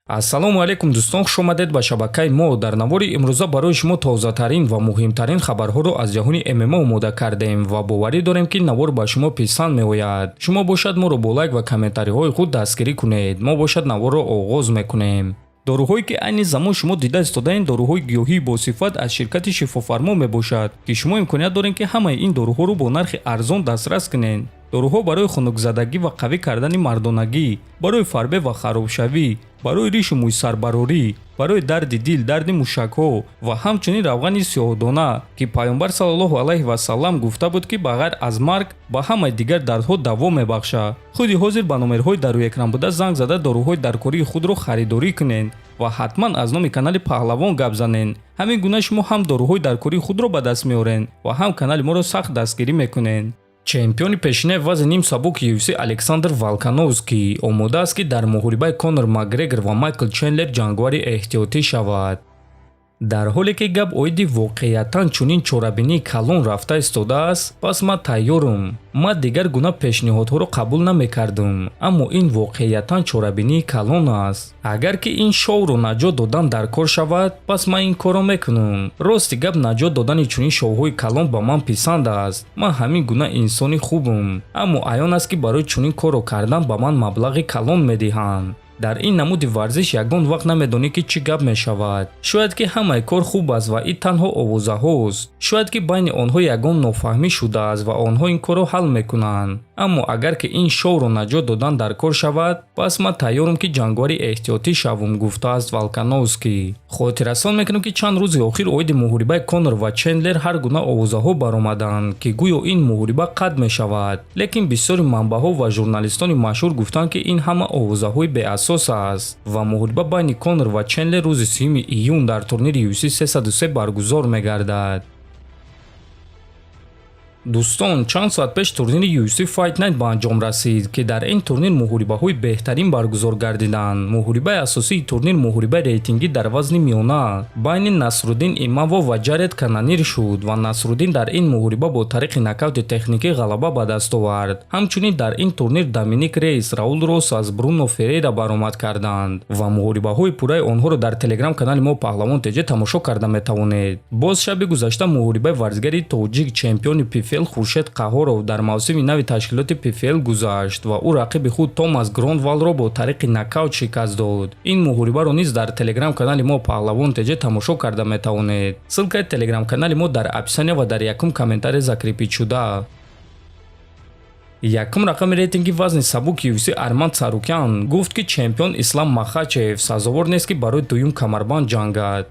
ассалому алайкум дӯстон, хуш омадед ба шабакаи мо. дар навори имрӯза барои шумо тозатарин ва муҳимтарин хабарҳоро аз ҷаҳони ММА омода кардем ва боварӣ дорем ки навор ба шумо писанд меояд. шумо бошад моро бо лайк ва комментариҳои худ дастгирӣ кунед. мо бошад наворро оғоз мекунем. доруҳое ки айни замон шумо дида истодаин доруҳои гиёҳии босифат аз ширкати шифофармо мебошад ки шумо имконият доред ки ҳамаи ин доруҳоро бо нархи арзон дастрас кунед. доруҳо барои хунукзадагӣ ва қавӣ кардани мардонагӣ, барои фарбе ва харобшавӣ, барои ришу мӯйсарбарорӣ, барои дарди дил, дарди мушакҳо ва ҳамчунин равғани сиёҳдона ки пайғамбар саллаллоҳу алайҳи васаллам гуфта буд ки ба ғайр аз марг ба ҳамаи дигар дардҳо даво мебахшад. худи ҳозир ба номерҳои дар рӯи экран буда занг зада доруҳои даркории худро харидорӣ кунед ва ҳатман аз номи канали паҳлавон гап занед. ҳамин гуна шумо ҳам доруҳои даркории худро ба даст меоред ва ҳам канали моро сахт дастгирӣ мекунед. чемпиони пешинаи вазни ним сабуки UFC Александр Волкановский омода аст ки дар муҳорибаи Конор Макгрегор ва Майкл Чендлер ҷангвари эҳтиётӣ шавад. дар ҳоле ки гап оиди воқеиятан чунин чорабинии калон рафта истодааст, пас ман тайёрам. ман дигар гуна пешниҳодҳоро қабул намекардам, аммо ин воқеиятан чорабинии калон аст. агар ки ин шоуро наҷот додан дар кор шавад, пас ман ин корро мекунам. рости гап наҷот додани чунин шоуҳои калон ба ман писанд аст. ман ҳамин гуна инсони хубам, аммо аён аст ки барои чунин корро кардан ба ман маблағи калон медиҳанд. дар ин намуди варзиш ягон вақт намедонӣ ки чӣ гап мешавад. шояд ки ҳамаи кор хуб аст ва ин танҳо овозаҳост. шояд ки байни онҳо ягон нофаҳмӣ шудааст ва онҳо ин корро ҳал мекунанд. аммо агар ки ин шоуро наҷот додан дар кор шавад, пас ман тайёрам ки ҷангвари эҳтиётӣ шавам, гуфтааст Волкановский. хотиррасон мекунам ки чанд рӯзи охир оиди муҳорибаи Конор ва Чендлер ҳар гуна овозаҳо баромаданд ки гӯё ин муҳориба қатъ мешавад, лекин бисёри манбаъҳо ва журналистони машҳур гуфтанд ки ин ҳама овозаҳои беасос аст ва муҳориба байни Конор ва Чендлер рӯзи 3 июн дар турнири UFC 303 баргузор мегардад. дӯстон, чанд соат пеш турнири UFC Fight Night ба анҷом расид ки дар ин турнир муҳорибаҳои беҳтарин баргузор гардиданд. муҳорибаи асосии турнир муҳорибаи рейтингӣ дар вазни миёна байни Насруддин Имавов ва Ҷаред Канонир шуд ва Насруддин дар ин муҳориба бо тариқи нокаути техникӣ ғалаба ба даст овард. ҳамчунин дар ин турнир Доминик Рейс, Раул Росас, Бруно Феррейра баромад карданд ва муҳорибаҳои пурраи онҳоро дар телеграм канали мо Паҳлавон ТЖ тамошо карда метавонед. боз шаби гузашта муҳорибаи варзигари тоҷик чемпиони PFL Хуршед Кахоров дар мавсими нави ташкилоти PFL гузашт ва ӯ рақиби худ Томас Гронвалро бо тариқи нокаут шикаст дод. ин муҳорибаро низ дар телеграм канали мо Паҳлавон ТЖ тамошо карда метавонед. ссилкаи телеграм канали мо дар описания ва дар якум комментария закрепичуда. якум рақами рейтинги вазни сабуки UFC Арман Царукян гуфт ки чемпион Ислам Махачев сазовор нест ки барои дуюм камарбанд ҷангад.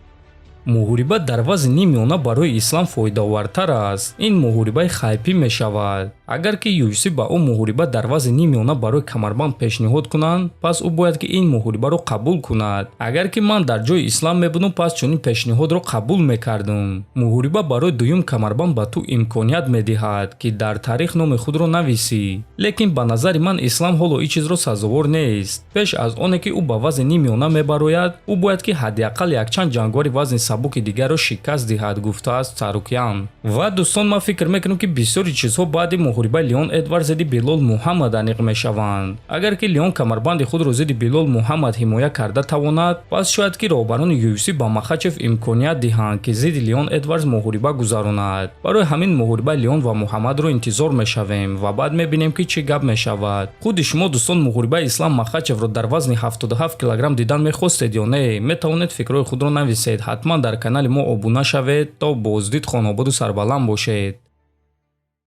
муҳориба дар вазни нимёна барои Ислам фоидаовартар аст. ин муҳорибаи хайпӣ мешавад. агар ки UFC ба ӯ муҳориба дар вазни нимёна барои камарбанд пешниҳод кунанд, пас ӯ бояд ки ин муҳорибаро қабул кунад. агар ки ман дар ҷои Ислам мебудам, пас чунин пешниҳодро қабул мекардам. муҳориба барои дуюм камарбанд ба ту имконият медиҳад ки дар таърих номи худро нависӣ. лекин ба назари ман Ислам ҳоло ин чизро сазовор нест. пеш аз оне ки ӯ ба вазни нимёна мебарояд, ӯ бояд ки ҳадиақал якчанд ҷангвари вазни сабуки дигарро шикаст диҳад, гуфтааст Царукян. ва дӯстон, ман фикр мекунам ки бисёри чизҳо баъди муҳорибаи Леон Эдвардс зидди Билол Муҳаммад аниқ мешаванд. агар ки Леон камарбанди худро зидди Билол Муҳаммад ҳимоя карда тавонад, пас шояд ки роҳбарони UFC ба Махачев имконият диҳанд ки зидди Леон Эдвардс муҳориба гузаронад. барои ҳамин муҳорибаи Леон ва Муҳаммадро интизор мешавем ва баъд мебинем ки чӣ гап мешавад. худи шумо дӯстон муҳорибаи Ислам Махачевро дар вазни 77 кг дидан мехостед ё не? метавонед фикрҳои худро нависед. ҳатман дар канали мо обуна шавед. то боздид хонободу сарбаланд бошед.